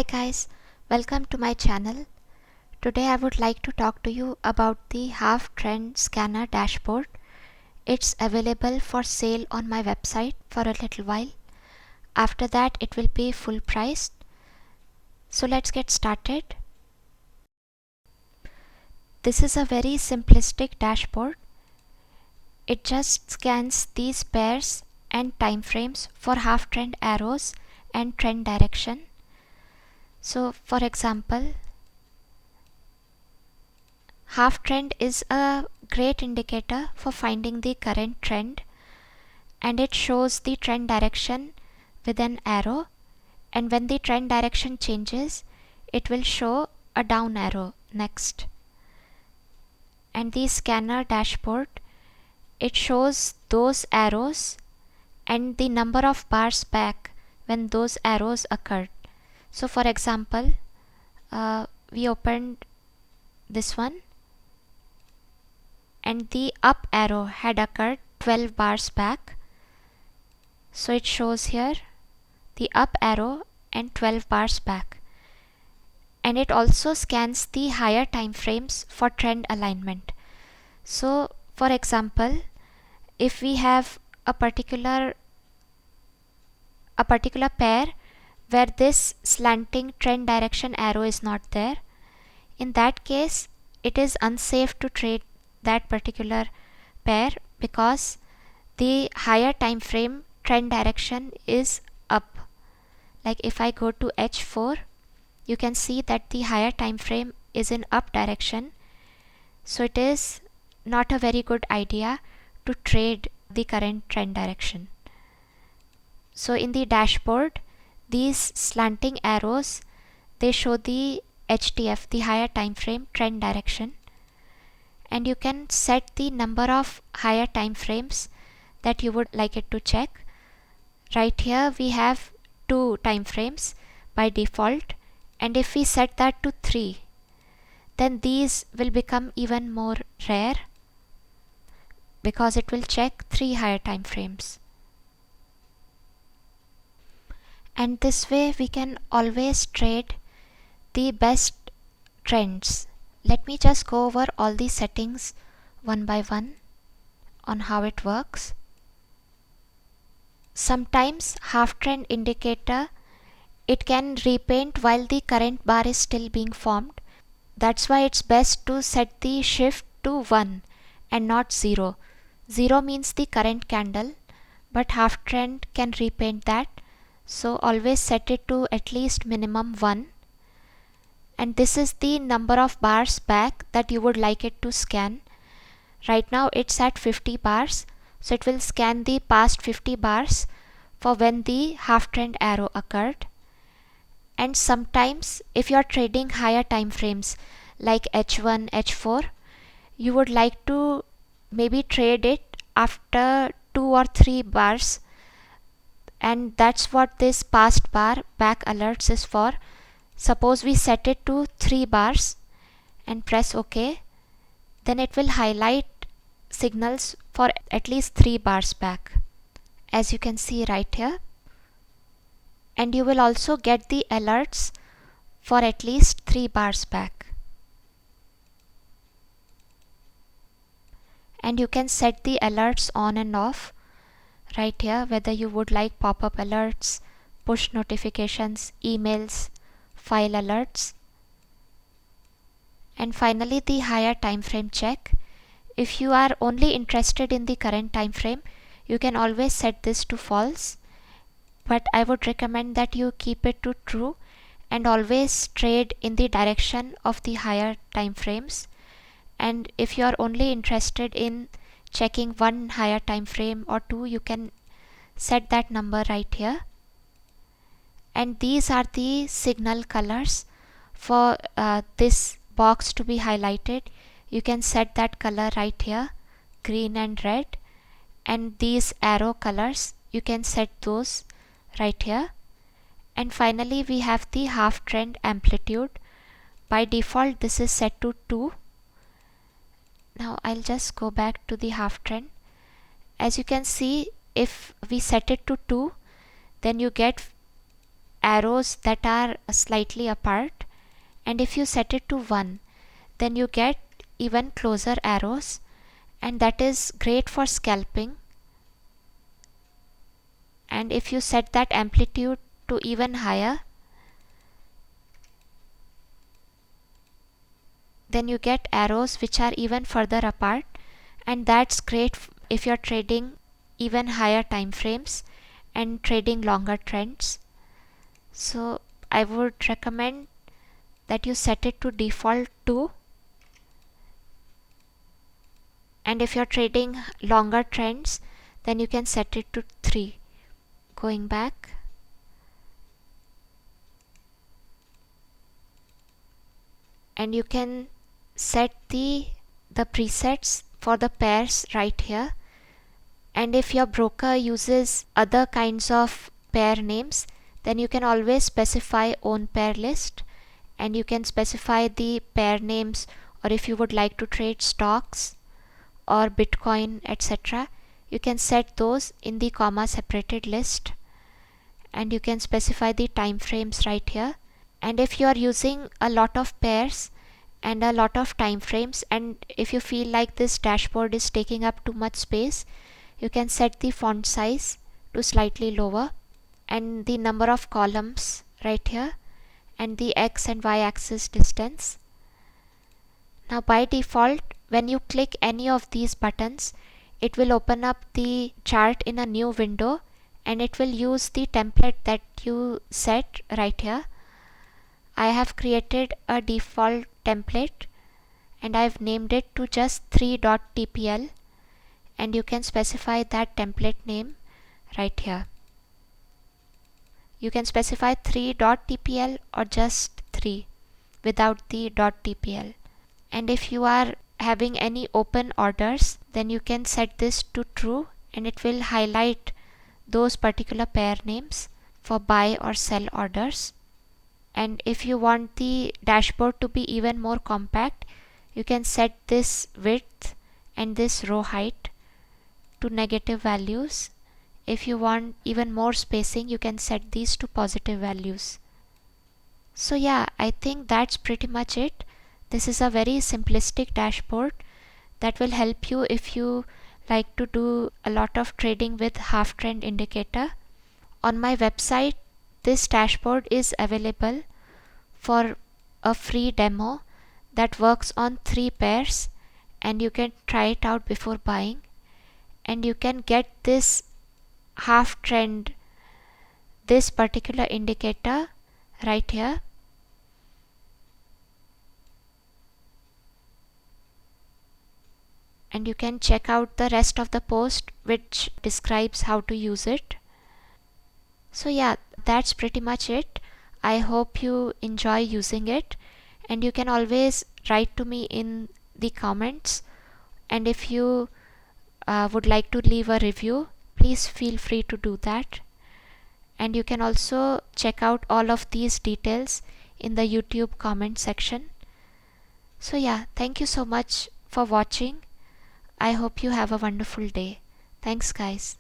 Hi guys, welcome to my channel. Today I would like to talk to you about the Halftrend scanner dashboard. It's available for sale on my website for a little while. After that it will be full priced. So let's get started. This is a very simplistic dashboard. It just scans these pairs and time frames for half-trend arrows and trend direction. So for example, Halftrend is a great indicator for finding the current trend, and it shows the trend direction with an arrow, and when the trend direction changes it will show a down arrow next. And the scanner dashboard, it shows those arrows and the number of bars back when those arrows occurred. So for example, we opened this one and the up arrow had occurred 12 bars back. So it shows here the up arrow and 12 bars back. And it also scans the higher time frames for trend alignment. So for example, if we have a particular pair where this slanting trend direction arrow is not there, in that case it is unsafe to trade that particular pair because the higher time frame trend direction is up. Like if I go to H4, you can see that the higher time frame is in up direction. So it is not a very good idea to trade the current trend direction. So in the dashboard, these slanting arrows, they show the HTF, the higher time frame trend direction, and you can set the number of higher time frames that you would like it to check. Right here we have 2 time frames by default, and if we set that to 3, then these will become even more rare because it will check 3 higher time frames. And this way we can always trade the best trends. Let me just go over all these settings one by one on how it works. Sometimes half-trend indicator, it can repaint while the current bar is still being formed. That's why it's best to set the shift to 1 and not 0. 0 means the current candle, but half-trend can repaint that. So always set it to at least minimum 1. And this is the number of bars back that you would like it to scan. Right now it's at 50 bars, so it will scan the past 50 bars for when the half-trend arrow occurred. And sometimes if you are trading higher time frames like H1, H4, you would like to maybe trade it after 2 or 3 bars, and that's what this past bar back alerts is for. Suppose we set it to 3 bars and press OK, then it will highlight signals for at least 3 bars back, as you can see right here. And you will also get the alerts for at least 3 bars back. And you can set the alerts on and off right here, whether you would like pop-up alerts, push notifications, emails, file alerts. And finally the higher time frame check. If you are only interested in the current time frame, you can always set this to false, but I would recommend that you keep it to true and always trade in the direction of the higher time frames. And if you are only interested in checking one higher time frame or 2, you can set that number right here. And these are the signal colors for this box to be highlighted. You can set that color right here, green and red, and these arrow colors, you can set those right here. And finally we have the half trend amplitude. By default this is set to 2. Now I'll just go back to the half trend. As you can see, if we set it to 2, then you get arrows that are slightly apart, and if you set it to 1, then you get even closer arrows, and that is great for scalping. And if you set that amplitude to even higher, then you get arrows which are even further apart, and that's great if you're trading even higher time frames and trading longer trends. So I would recommend that you set it to default 2, and if you're trading longer trends, then you can set it to 3. Going back, and you can set the presets for the pairs right here. And if your broker uses other kinds of pair names, then you can always specify own pair list, and you can specify the pair names, or if you would like to trade stocks or Bitcoin, etc., you can set those in the comma separated list, and you can specify the time frames right here. And if you are using a lot of pairs and a lot of time frames, and if you feel like this dashboard is taking up too much space, you can set the font size to slightly lower, and the number of columns right here, and the x and y axis distance. Now by default, when you click any of these buttons, it will open up the chart in a new window, and it will use the template that you set right here. I have created a default template, and I've named it to just 3.tpl, and you can specify that template name right here. You can specify 3.tpl or just 3 without the .tpl. And if you are having any open orders, then you can set this to true, and it will highlight those particular pair names for buy or sell orders. And if you want the dashboard to be even more compact, you can set this width and this row height to negative values. If you want even more spacing, you can set these to positive values. So yeah, I think that's pretty much it. This is a very simplistic dashboard that will help you if you like to do a lot of trading with Halftrend indicator. On my website, this dashboard is available for a free demo that works on 3 pairs, and you can try it out before buying. And you can get this Halftrend, this particular indicator right here. And you can check out the rest of the post which describes how to use it. So yeah, that's pretty much it. I hope you enjoy using it, and you can always write to me in the comments, and if you would like to leave a review, please feel free to do that. And you can also check out all of these details in the YouTube comment section. So yeah, thank you so much for watching. I hope you have a wonderful day. Thanks guys.